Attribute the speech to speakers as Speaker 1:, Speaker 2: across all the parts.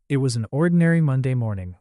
Speaker 1: It was an ordinary Monday morning.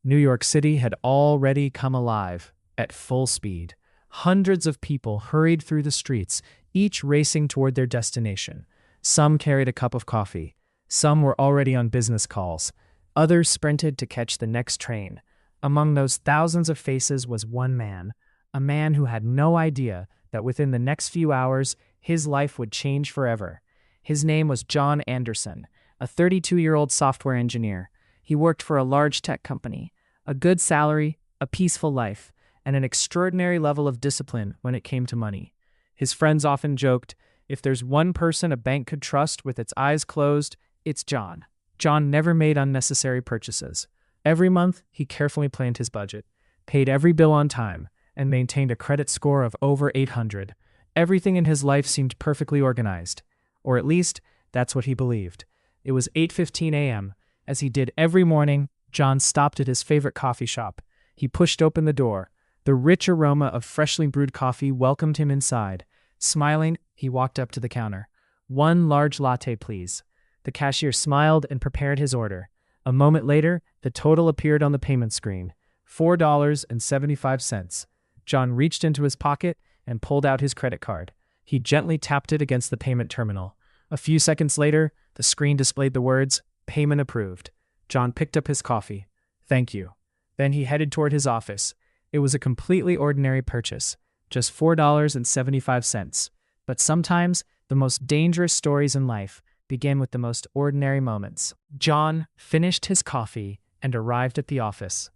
Speaker 1: New York City had already come alive at full speed. Hundreds of people hurried through the streets, each racing toward their destination. Some carried a cup of coffee. Some were already on business calls. Others sprinted to catch the next train. Among those thousands of faces was one man, a man who had no idea that within the next few hours, his life would change forever. His name was John Anderson, a 32-year-old software engineer. He worked for a large tech company, a good salary, a peaceful life, and an extraordinary level of discipline when it came to money. His friends often joked, if there's one person a bank could trust with its eyes closed, it's John. John never made unnecessary purchases. Every month, he carefully planned his budget, paid every bill on time, and maintained a credit score of over 800. Everything in his life seemed perfectly organized, or at least, that's what he believed. It was 8:15 a.m. As he did every morning, John stopped at his favorite coffee shop. He pushed open the door. The rich aroma of freshly brewed coffee welcomed him inside. Smiling, he walked up to the counter. "One large latte, please." The cashier smiled and prepared his order. A moment later, the total appeared on the payment screen, $4.75. John reached into his pocket and pulled out his credit card. He gently tapped it against the payment terminal. A few seconds later, the screen displayed the words, "Payment approved." John picked up his coffee. "Thank you." Then he headed toward his office. It was a completely ordinary purchase, just $4.75. But sometimes, the most dangerous stories in life begin with the most ordinary moments. John finished his coffee and arrived at the office.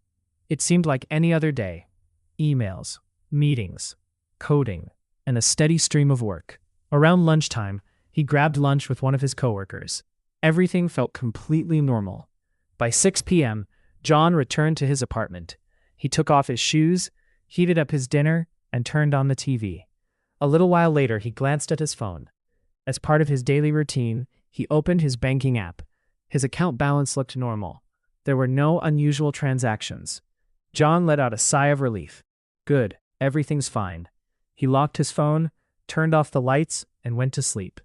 Speaker 1: It seemed like any other day. Emails, meetings, coding, and a steady stream of work. Around lunchtime, he grabbed lunch with one of his coworkers. Everything felt completely normal. By 6 p.m., John returned to his apartment. He took off his shoes, heated up his dinner, and turned on the TV. A little while later, he glanced at his phone. As part of his daily routine, he opened his banking app. His account balance looked normal. There were no unusual transactions. John let out a sigh of relief. Good, everything's fine. He locked his phone, turned off the lights, and went to sleep.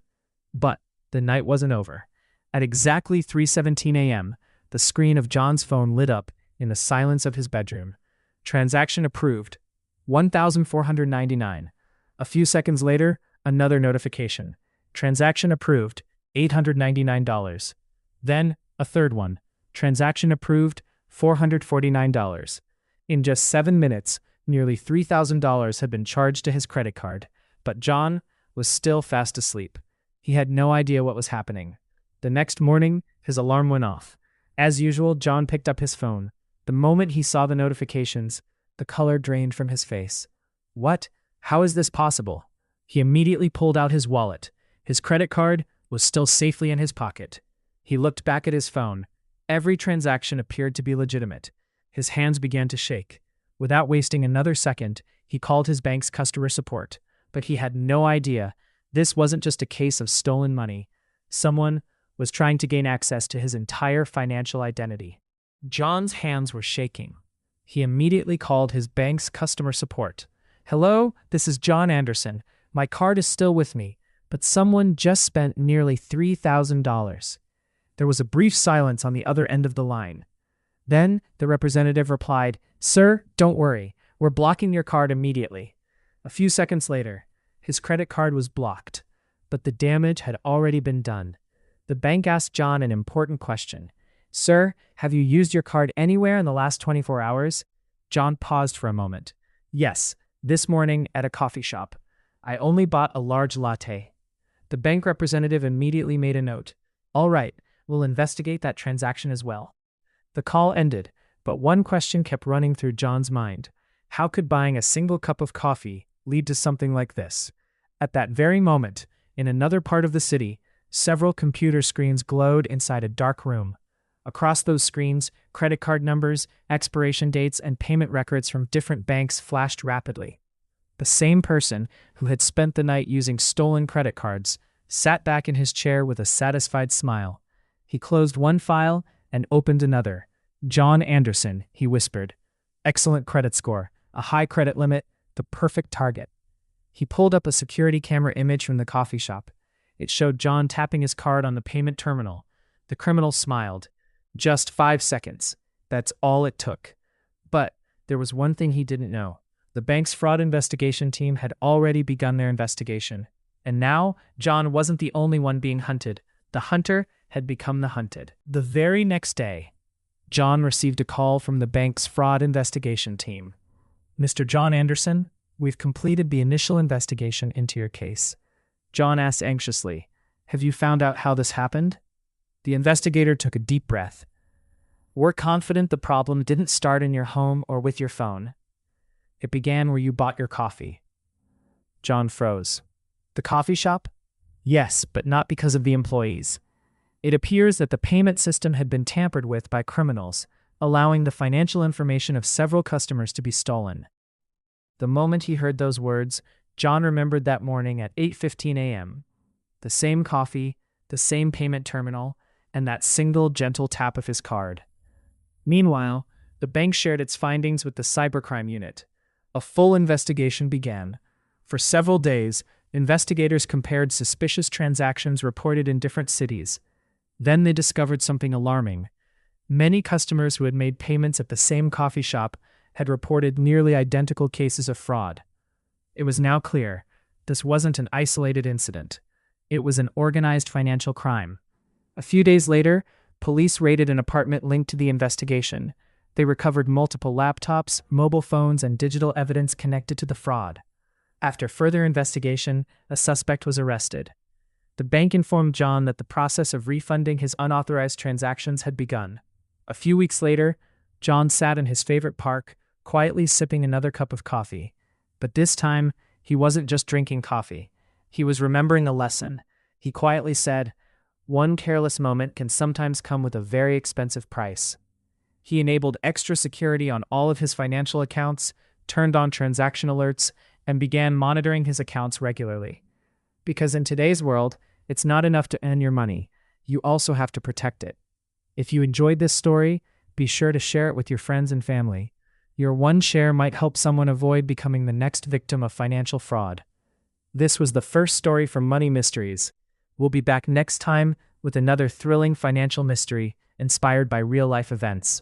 Speaker 1: But the night wasn't over. At exactly 3:17 a.m., the screen of John's phone lit up in the silence of his bedroom. Transaction approved. $1,499. A few seconds later, another notification. Transaction approved. $899. Then, a third one. Transaction approved. $449. In just 7 minutes, nearly $3,000 had been charged to his credit card, but John was still fast asleep. He had no idea what was happening. The next morning, his alarm went off. As usual, John picked up his phone. The moment he saw the notifications, the color drained from his face. What? How is this possible? He immediately pulled out his wallet. His credit card was still safely in his pocket. He looked back at his phone. Every transaction appeared to be legitimate. His hands began to shake. Without wasting another second, he called his bank's customer support. But he had no idea. This wasn't just a case of stolen money. Someone was trying to gain access to his entire financial identity. John's hands were shaking. He immediately called his bank's customer support. "Hello, this is John Anderson. My card is still with me, but someone just spent nearly $3,000. There was a brief silence on the other end of the line. Then the representative replied, "Sir, don't worry. We're blocking your card immediately." A few seconds later, his credit card was blocked, but the damage had already been done. The bank asked John an important question. "Sir, have you used your card anywhere in the last 24 hours? John paused for a moment. "Yes, this morning at a coffee shop. I only bought a large latte." The bank representative immediately made a note. "All right, we'll investigate that transaction as well." The call ended, but one question kept running through John's mind. How could buying a single cup of coffee lead to something like this? At that very moment, in another part of the city, several computer screens glowed inside a dark room. Across those screens, credit card numbers, expiration dates, and payment records from different banks flashed rapidly. The same person who had spent the night using stolen credit cards sat back in his chair with a satisfied smile. He closed one file and opened another. "John Anderson," he whispered. "Excellent credit score, a high credit limit, the perfect target." He pulled up a security camera image from the coffee shop. It showed John tapping his card on the payment terminal. The criminal smiled. Just 5 seconds. That's all it took. But there was one thing he didn't know. The bank's fraud investigation team had already begun their investigation. And now, John wasn't the only one being hunted. The hunter had become the hunted. The very next day, John received a call from the bank's fraud investigation team. "Mr. John Anderson, we've completed the initial investigation into your case." John asked anxiously, "Have you found out how this happened?" The investigator took a deep breath. "We're confident the problem didn't start in your home or with your phone. It began where you bought your coffee." John froze. "The coffee shop?" "Yes, but not because of the employees. It appears that the payment system had been tampered with by criminals, allowing the financial information of several customers to be stolen." The moment he heard those words, John remembered that morning at 8:15 a.m. The same coffee, the same payment terminal, and that single gentle tap of his card. Meanwhile, the bank shared its findings with the cybercrime unit. A full investigation began. For several days, investigators compared suspicious transactions reported in different cities. Then they discovered something alarming. Many customers who had made payments at the same coffee shop had reported nearly identical cases of fraud. It was now clear this wasn't an isolated incident. It was an organized financial crime. A few days later, police raided an apartment linked to the investigation. They recovered multiple laptops, mobile phones, and digital evidence connected to the fraud. After further investigation, a suspect was arrested. The bank informed John that the process of refunding his unauthorized transactions had begun. A few weeks later, John sat in his favorite park, quietly sipping another cup of coffee. But this time, he wasn't just drinking coffee. He was remembering a lesson. He quietly said, "One careless moment can sometimes come with a very expensive price." He enabled extra security on all of his financial accounts, turned on transaction alerts, and began monitoring his accounts regularly. Because in today's world, it's not enough to earn your money. You also have to protect it. If you enjoyed this story, be sure to share it with your friends and family. Your one share might help someone avoid becoming the next victim of financial fraud. This was the first story from Money Mysteries. We'll be back next time with another thrilling financial mystery inspired by real-life events.